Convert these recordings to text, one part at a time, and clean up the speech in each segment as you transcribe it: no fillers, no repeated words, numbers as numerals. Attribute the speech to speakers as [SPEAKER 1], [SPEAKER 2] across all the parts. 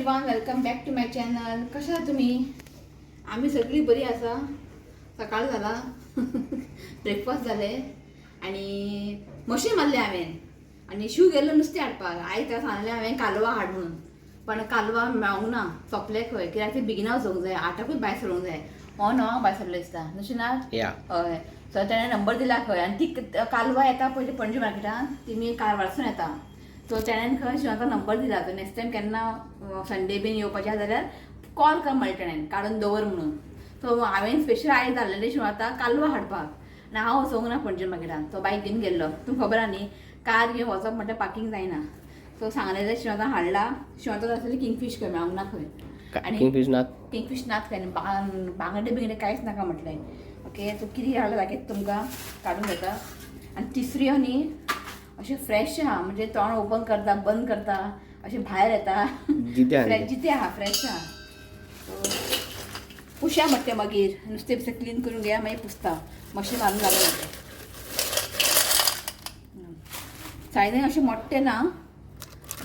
[SPEAKER 1] Everyone, welcome back to my channel. कशा आहात तुम्ही? आम्ही सगळी बरी आसा. सकाळ झाला, ब्रेकफास्ट जाले आणि मशीन मारले हांवें आणि शिव गेल्लो नुस्तें हाडपाक. आई त्या सांगलें हांवें कालवां हाड म्हणून, पण कालवां मेळूंक ना, सोंपले खंय. कित्याक ते बेगिना वचूंक जाय, 8कूच भायर सरूंक जाय. हो णवांक भायर सरलो दिसता, तशें ना? हय. सो ताणें नंबर दिला खंय आनी ती कालवां येता पळय पणजे मार्केटान, ती मी कारवारसून येता. सो ताणें खंय शिवांचो नंबर दिला. तो नेक्स्ट टायम केन्ना संडे बीन येवपाचें आसा जाल्यार कॉल कर म्हणलें ताणें, काडून दवर म्हणून. सो हांवें स्पेशल आयज धाडलेलें शिवांता कालवां हाडपाक आनी हांव वचोंक ना पणजे मार्केटान. तो बायक घेवन गेल्लो. तुमकां खबर आहा न्ही, कार घेवन वचप म्हणल्यार पार्किंग जायना. सो सांगलेलें शिवांता हाडला. शिवांतो आसलेली किंगफीश खंय मेळोंक ना खंय. आनी किंगफीश नात खंय, बांगडे बिंगडे कांयच नाका म्हटलें. ओके, सो कितें हाडला दाखयता तुमकां, काडून घेता. आनी तिसऱ्यो न्ही अशें फ्रेश आहा, म्हणजे तोंड ओपन करता बंद करता अशें भायर येता. जिते आहा, फ्रेश आहा. पुशया म्हणटा मागीर नुस्तें बिस्तें क्लीन करून घेया, मागीर पुसता. मशीन मारून लागलें. सायजीन अशें मोट्टे ना,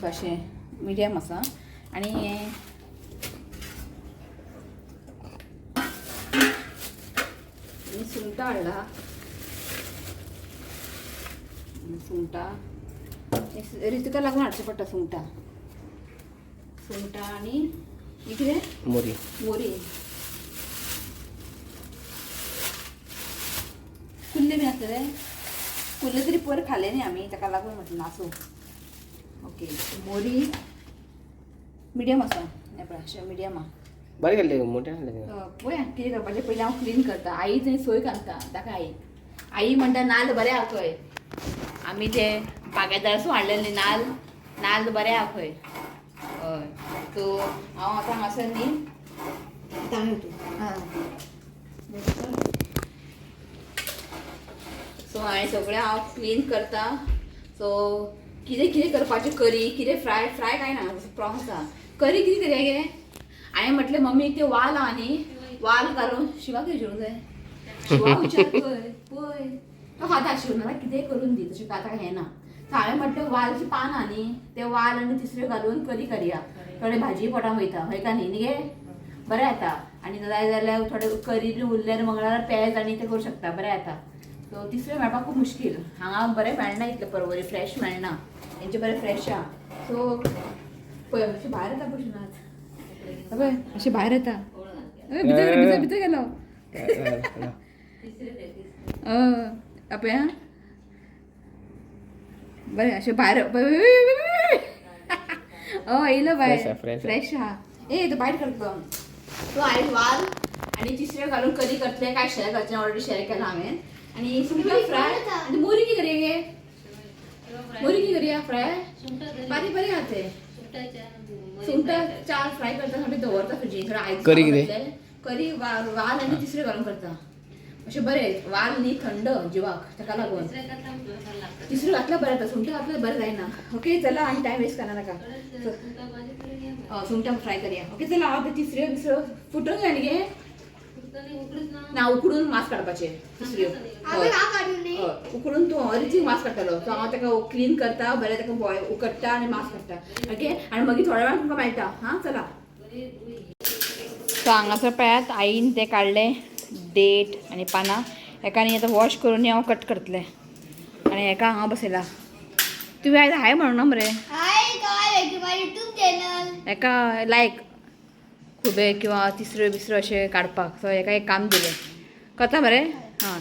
[SPEAKER 1] अशें मिडियम आसा. आनी हें सुंगटां हाडला. सुंगटां रितीका लागून हाडचें पडटा. सुंगटां आनी ही कितें मोरी. कुल्ले बीन आसलेले, कुल्ले तरी पयर खाल्ले न्ही आमी, ताका लागून म्हटलें नासू. ओके, मोरी मिडियम आसा. हें पळय अशें मिडियम आहा.
[SPEAKER 2] बरें केल्लें, मोठे हाडलें.
[SPEAKER 1] पळया कितें करपाचें, पयलीं हांव क्लीन करता. आई थंय सोय घालता. ताका आई म्हणटा नाल्ल बरें आहा खंय. आमी ते बागायदारसून हाडलेले नाल्ल बरें आहा खंय. हय. सो हांव आतां हांगासर न्ही सो हांवें सगळें हांव क्लीन करता. सो कितें कितें करपाचें, करी कितें फ्राय काय ना, प्रॉन्स आसा. करी कितें करया गे. हांवें म्हटलें मम्मी ते वाल आहा न्ही, वाल घालून शिवाक विचारूंक जाय. शिवा विचार पळय तो खाता. शिवनाला कितेंय करून दी, तशें ताका हें ना. हांवें म्हटलें वालची पान आहा न्ही, ते वाल आनी तिसऱ्यो घालून करी करया. थोडे भाजी पोटांक वयता, वयता न्ही गे, बरें येता. आनी जाय जाल्यार थोडे करी बी उरल्यार मंगळार पेज आनी तें करूं शकता, बरें येता. सो तिसऱ्यो मेळपाक खूब मुश्कील. हांगा बरें मेळना इतले परवरी, फ्रेश मेळना. हेंचे बरें फ्रेश आहा. सो पळय अशें भायर येता पळय, पळय अशें भायर येता. भितर गेलो. पळय आं, बरें अशें भायर येयलो भायर, फ्रेश आहा. तो भायर करतलो. सो आयज वाल आनी तिसऱ्यो घालून करी करतले. काय शेअर करचें, ऑलरेडी शेअर केला हांवें. आनी सुंगटां फ्राय. आनी मोरी कितें करया गे, मोरी कितें करया फ्राय. बारीक बारीक आहा ते सुंगटां 4 फ्राय करता, थोडे दवरता फ्रिजीन. थोडे आयज करी वाल आनी तिसऱ्यो घालून करता. अशें बरें. वाल न्ही थंड जिवाक, ताका लागून तिसऱ्यो घातल्यार बरें जाता. सुंगटां घातल्यार बरें जायना. ओके चला, आनी टायम वेस्ट करना नाका. सुंगटां फ्राय करया. ओके चला, हांव ते तिसऱ्यो फुटूंक जाय न्ही गे. ना, उकडून मांस काडपाचें. तिसऱ्यो उकडून तूं रितीक मांस काडटलो. सो हांव ताका क्लीन करता, बरें ताका बॉयल उकडटा आनी मांस काडटा. ओके, आनी मागीर थोड्या वेळान तुमकां मेळटा. हां चला. सो हांगासर पळयात, आईन तें काडलें डेट आनी पानां. हेका न्ही आतां वॉश करून हांव कट करतलें. आनी हेका हांव बसयला. तुवें आयज हाय म्हणूंक ना मरे. हेका लायक खुबे किंवा तिसऱ्यो बिसऱ्यो अशें काडपाक. सो हेका एक काम दिलें, करता मरे. हां.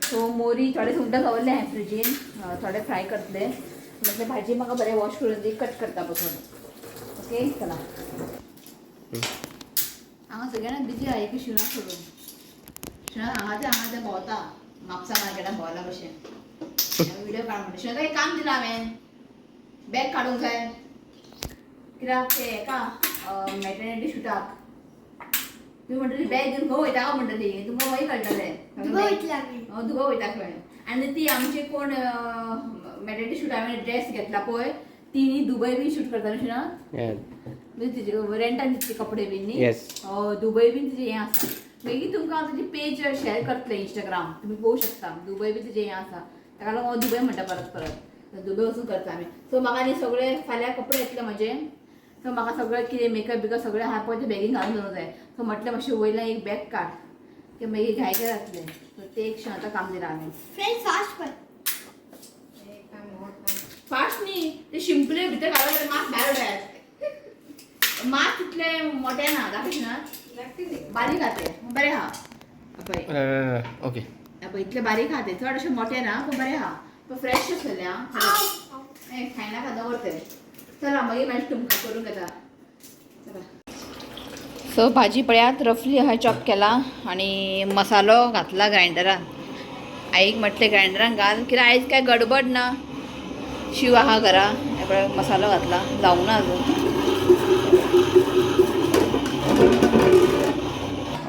[SPEAKER 1] सो मोरी थोडे सुंगटां दवरले हांवें फ्रिजीन, थोडे फ्राय करतले. म्हटलें भाजी म्हाका बरें वॉश करून दी, कट करता पसून. ओके चला. हांगा सगळ्यांना बिजी आहा, एक शिवना सोडून. शिवना हांगा ते भोंवता, म्हापसा मार्केटान भोंवला कशें. व्हिडिओ काड म्हणटा. शिवना एक काम दिलां हांवें, बॅग काडूंक जाय. कित्याक ते हेका मॅटर्निटी शूटाक तुमी म्हणटली बॅग घेवन खंय वयता म्हणटली. तुमकां मागीर कळटलें दुबय वयता खंय. आनी ती आमची कोण मॅटर्निटी शूट हांवें ड्रेस घेतला पळय, ती न्ही दुबय बी शूट करता न्ही शिवना. रेंटान दिसते कपडे बीन न्ही. दुबय बीन तिजें हें आसा. मागीर तुमकां हांव तेजी पेज शेअर करतलें इंस्टाग्राम, तुमी पळोवंक शकता. दुबय बी तिजें हें आसा, ताका लागून हांव दुबय म्हणटा परत. दुबे वचून करता आमी. सो म्हाका न्ही सगळे फाल्यां कपडे येतले म्हजे. सो म्हाका सगळें कितें मेकअप बिकअप सगळें आहा पळय ते बॅगीन घालून दवरूंक जाय. सो म्हटलें मातशें वयल्यान एक बॅग काड की मागीर घायचे जातलें. सो ते एक क्षण आतां काम दिलां हांवें.
[SPEAKER 2] फ्रेंड्स फास्ट कर.
[SPEAKER 1] फास्ट न्ही ते शिंपले भितर घालून मात भायर उडयात. मात तितले मोठे ना दाखयचे ना बारीक आहा ते बरें आहा पळय.
[SPEAKER 3] ओके
[SPEAKER 1] पळय इतले बारीक आहा ते चड अशे मोठे ना पूण बरें आहा. पूण फ्रेश आसलेले आं खायनाका दवरते. चला मागीर मागीर तुमकां करून घेता. सो भाजी पळयात रफली हांवें चॉप केला आनी मसालो घातला ग्रायंडरान. आईक म्हटलें ग्रायंडरान घाल कित्याक आयज काय गडबड ना. शिव आहा घरा हे पळय मसालो घातला जावंक ना अजून.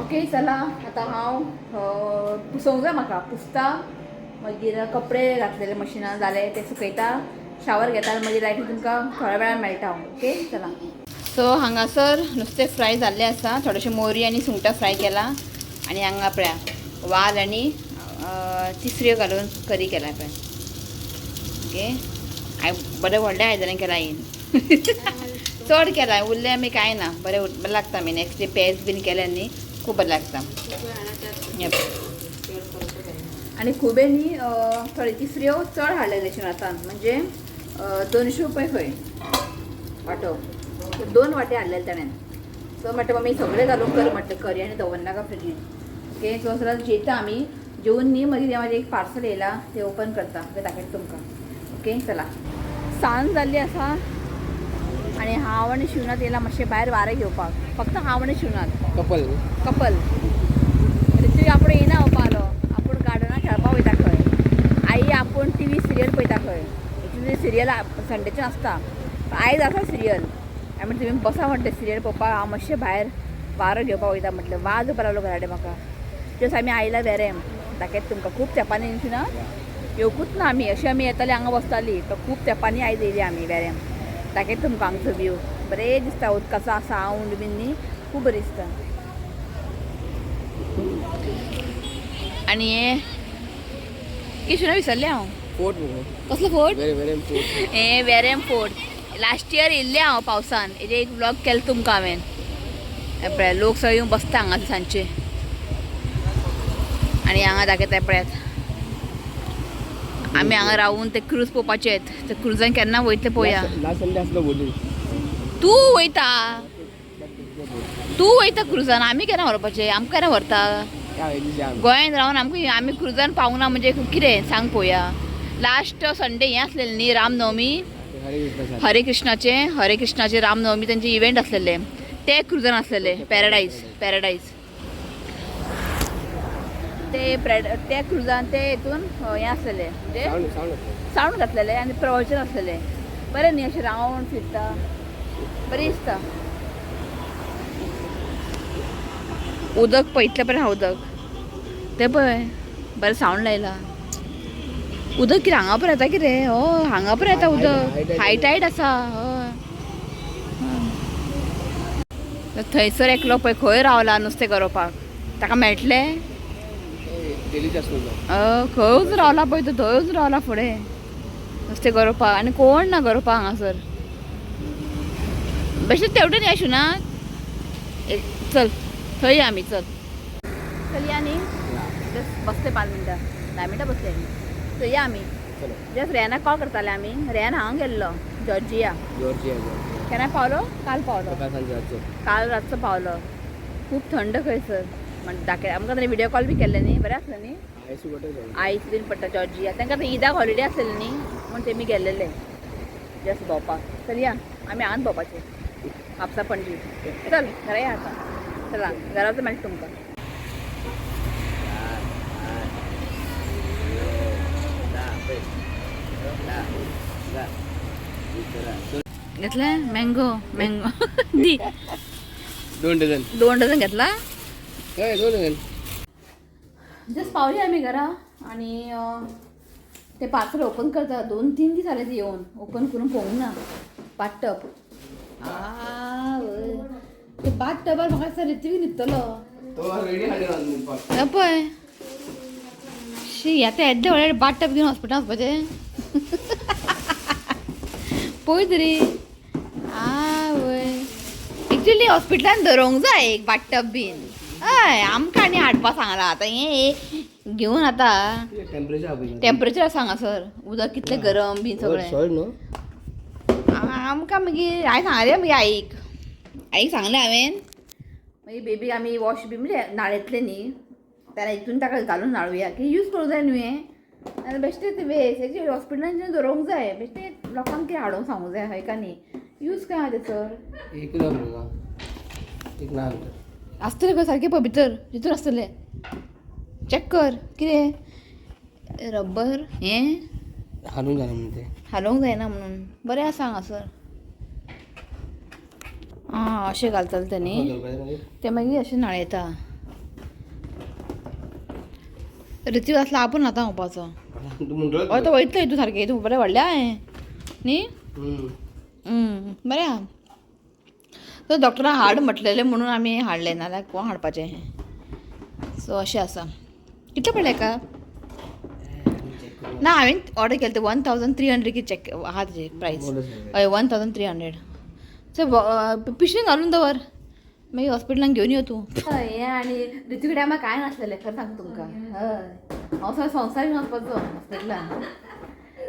[SPEAKER 1] ओके चला आतां हांव पुसोवंक जाय म्हाका. पुसता मागीर कपडे घातलेले मशिनान जाले ते सुकयता शावर घेता आनी मागीर लायटी तुमकां थोड्या वेळान मेळटा हांव. ओके चला. सो हांगासर नुस्तें फ्राय जाल्लें आसा. थोडेशें मोरी आनी सुंगटां फ्राय केला आनी हांगा पळया वाल आनी तिसऱ्यो घालून करी केला पळय. ओके बरें व्हडलें आयदनान केला हांवें. चड केला उरलें आमी कांय ना. बरें लागता आमी नेक्स्ट डे पेज बीन केलें न्ही खूब बरें लागता. आनी खुबे न्ही थोडे तिसऱ्यो चड हाडलेले शिनातान म्हणजे 200 रुपया खंय वांटो. 2 वाटे हाडलेले ताणें. सो म्हटलें मम्मी सगळें घालून कर म्हटलें करी आनी दवरनाका फ्रिजीन. ओके सो सर जेता आमी जेवून न्ही मागीर म्हाजें एक पार्सल येयला तें ओपन करता तें दाखयता तुमकां. ओके चला. सांज जाल्ली आसा आनी हांव आनी शिवनाथ येयला मातशें भायर वारें घेवपाक. फक्त हांव आनी शिवनाथ कपल. ऋतू आपूण येयना पावलो. आपूण गार्डनाक खेळपाक वयता खंय. आई आपूण TV सिरियल पळयता खंय. एक्चुली सिरियल संडेचे आसता आयज आसा सिरियल. हांवें म्हणलें तुमी बसा म्हटलें सिरियल पळोवपाक हांव मातशें भायर वारो घेवपाक वयता म्हटलें. वाज येवपा लागलो घरा कडेन म्हाका. जस्ट आमी आयला वेरें दाखयता तुमकां. खूब तेंपांनी ना येवकूच ना आमी अशी आमी येताली हांगा बसताली. तो खूब तेंपांनी आयज येयली आमी वेरें दाखयता तुमकां हांगचो व्यू. बरें दिसता उदकाचो सावंड बीन न्ही खूब बरें दिसता. आनी हें किशोरा विसरलें हांव.
[SPEAKER 3] फोर्ट
[SPEAKER 1] कसलो फोर्ट?
[SPEAKER 3] फोर्ट
[SPEAKER 1] हें वेरेम फोर्ट. लास्ट इयर येयल्लें हांव पावसान. हेजे एक व्लॉग केलो तुमकां हांवें. पळय लोक सगळे येवन बसता हांगा सांजचे आनी हांगा दाखयता पळयात आमी हांगा रावून ते क्रूज पळोवपाचे आहेत. ते क्रुजान केन्ना वयतले पळोवया.
[SPEAKER 3] लास्ट संडे आसलो बोली.
[SPEAKER 1] तूं वयता क्रुजान आमी केन्ना व्हरपाचें. आमकां केन्ना व्हरता. गोंयांत रावन आमी क्रुजान पावूंक ना म्हणजे कितें सांग पळोवया. लास्ट संडे हें आसलेलें न्ही रामनवमी. हरे कृष्णाचे रामनवमी तेंचे इव्हेंट आसलेले ते क्रुजान आसलेले. पॅराडायज ते क्रुजान ते हितून हें आसलेलें म्हणजे सावंड घातलेलें आनी प्रवचन आसलेलें. बरें न्ही अशें रावंड फिरता बरें दिसता. उदक पळयतलें बरें आहा उदक तें पळय बरें सावंड लायला. उदक कितें हांगा पण येता कितें. हय हांगा पण येता उदक. हाय टायड आसा. हय थंयसर एकलो पळय खंय रावला नुस्तें गरोवपाक ताका मेळटलें. खंयच रावला पळय तो थंयच रावला फुडें नुस्तें गरोवपाक आनी कोण ना गरोवपाक हांगासर. बेश्टें तेवटें न्ही आसूं ना. चल थंय आमी चल या न्ही. जस्ट बसले 5 मिनटां 10 मिनटां बसले आमी. थंय या आमी. जस्ट रेनाक कॉल करताले आमी. रेन हांगा गेल्लो जॉर्जिया. केन्ना पावलो. काल रातचो पावलो. खूब थंड खंयसर म्हणजे दाखय आमकां तरी व्हिडिओ कॉल बी केल्ले न्ही. बरें आसलें न्ही. आयस बीन पडटा जॉर्जिया. तांकां ईदाक हॉलिडे आसलेली न्ही म्हूण तेमी गेल्लेले जस्ट भोंवपाक. चल या आमी हांगाच भोंवपाचें म्हापसा पणजी. चल घरा या आतां. चला घरा वचून मेळटा तुमकां. घेतलें मँगो दी
[SPEAKER 3] 2 डझन
[SPEAKER 1] 2 डझन घेतला.
[SPEAKER 3] 2 डझन.
[SPEAKER 1] जस्ट पावली आमी घरा आनी ते पार्सल ओपन करता. 2-3 दीस जाले ते येवन ओपन करून पळोवंक ना. बाथटब ते बाथटबार म्हाका दिसता ऋत्वीक न्हिदतलो. पळय शी आतां येद्दे व्हडले बाथटब घेवन हॉस्पिटलांत वचपाचें. पळय तरी आवय एक्चुअली हॉस्पिटलान धरूंक जाय एक बाथटब बीन हय आमकां आनी हाडपा सांगला आतां हें घेवन आतां
[SPEAKER 3] टेम्परेचर
[SPEAKER 1] टेम्परेचर सांगासर उदक कितलें गरम बीन सगळें
[SPEAKER 3] सॉल्ट न्हू
[SPEAKER 1] आमकां मागीर हांवें सांगलें मागीर आईक सांगलें हांवें मागीर बेबी आमी वॉश बी म्हणजे न्हाळयतले न्ही जाल्यार हितून ताका घालून न्हाळुया की यूज करूंक जाय न्हू हें आनी बेश्टें तें वेस्ट एक्चुअली हॉस्पिटलान दवरूंक जाय बेश्टें लोकांक कितें हाडूंक सांगूंक जाय हय का न्ही यूज काय आहा तेचर
[SPEAKER 3] एक ना मुलगा एक ना
[SPEAKER 1] आसतलें खंय सारकें पळय भितर आसतलें चॅक कर कितें रब्बर हें
[SPEAKER 3] हालूंक जाय म्हणून ते
[SPEAKER 1] हालोवंक जायना म्हणून बरें आसा हांगासर आं अशें घालतलें तें न्ही ते मागीर अशें न्हाळयता ऋतू आसला आपूण आतां वचपाचो हय तो वयतलो हितून सारकें हितून बरें व्हडलें हांवें न्ही बरें आहा तो डॉक्टरान हाड म्हटलेलें म्हणून आमी हाडलें नाल्यार कोण हाडपाचें सो अशें आसा कितले पडले एका ना हांवें ऑर्डर केलें तें 1300 कितें चॅक आहा तेजे प्रायस हय 1300 चल पिशवी घालून दवर मागीर हॉस्पिटलान घेवन यो तूं हें आनी ऋतू कडेन म्हाका कांय नासलेलें खरें सांगता तुमकां हय हांव सगळें संवसार घेवन वचपाचो हॉस्पिटलान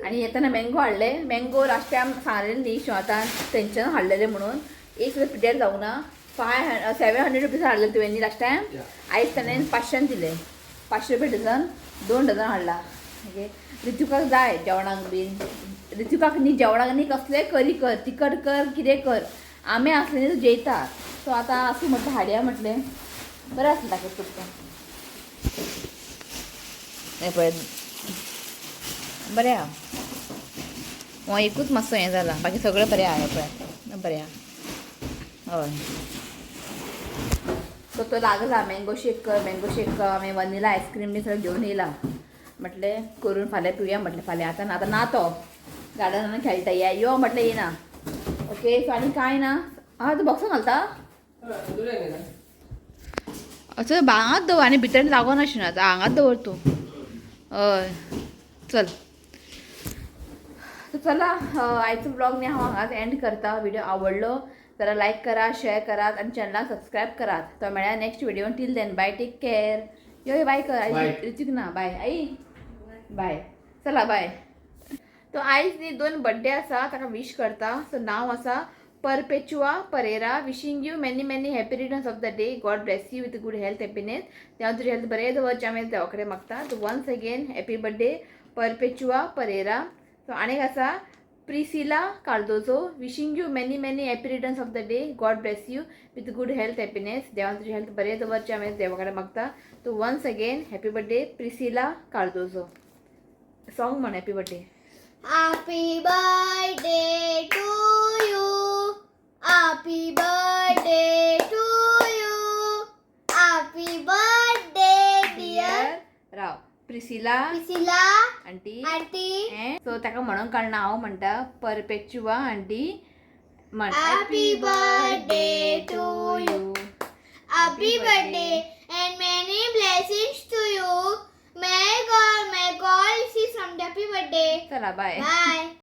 [SPEAKER 1] आनी येताना मँगो हाडले मँगो लास्ट टायम सांगलेलें न्ही शिवातान तेंच्यान हाडलेलें म्हणून एक सुद्दां पिड्यार जावं ना 700 रुपीज हाडलें तुवें न्ही लास्ट टायम आयज ताणें 500 दिले 500 रुपया डझन 2 डझन हाडला मागीर ऋतुकाक जाय जेवणाक बीन ऋतुकाक न्ही जेवणाक न्ही कसलेंय करी कर तिखट कर कितें कर आमे आसले न्ही जेयता सो आतां आसूं म्हटलें हाडया म्हटलें बरें आसलें ताका तुका हें पळय बरें आहा हो एकूच मातसो हें जाला बाकी सगळें बरें आहा हें पळय बरें आहा हय सो तो लागला मँगो शेक हांवें वनिला आयस्क्रीम बी सगळें घेवन येयला म्हटलें करून फाल्यां पिवया म्हटलें फाल्यां आतां ना तो गार्डनान खेळटा यो म्हटलें येना ओके सो आनी कांय ना तूं बॉक्सान घालता असो हांगाच दवर आनी भितर जागो नाशिना हांगाच दवर तूं हय चल चला आयचो ब्लॉग न्ही हांव हांगाच एंड करता व्हिडिओ आवडलो जाल्यार लायक करा शेअर करात आनी चॅनलाक सबस्क्रायब करात तो मेळ्या next video till then bye take care yo bye कर ऋतूक ना बाय आई बाय चला बाय तो आयज न्ही 2 बर्थडे आसा ताका विश करता सो नांव आसा Perpetua Pereira wishing you many happy returns of the day God bless you with good health happiness देव तुजें हेल्थ बरें दवरचें हांवें देवा कडेन मागता so once again happy birthday Perpetua Pereira so आनीक आसा Priscilla Cardozo wishing you many happy returns of the day God bless you with good health happiness देवान तुजें हेल्थ बरें दवरचें हांवें देवा कडेन मागता so once again happy birthday Priscilla Cardozo song म्हण happy birthday
[SPEAKER 2] Happy birthday to you. Happy birthday to you. Happy birthday dear
[SPEAKER 1] Rao Priscilla
[SPEAKER 2] Priscilla
[SPEAKER 1] aunty
[SPEAKER 2] auntie.
[SPEAKER 1] So ताका म्हणून काडना हांव म्हणटा परपेचुआ आंटी म्हण
[SPEAKER 2] Happy birthday to you. Happy birthday and many blessings to you. May God receive from the happy birthday.
[SPEAKER 1] चला bye
[SPEAKER 2] Bye.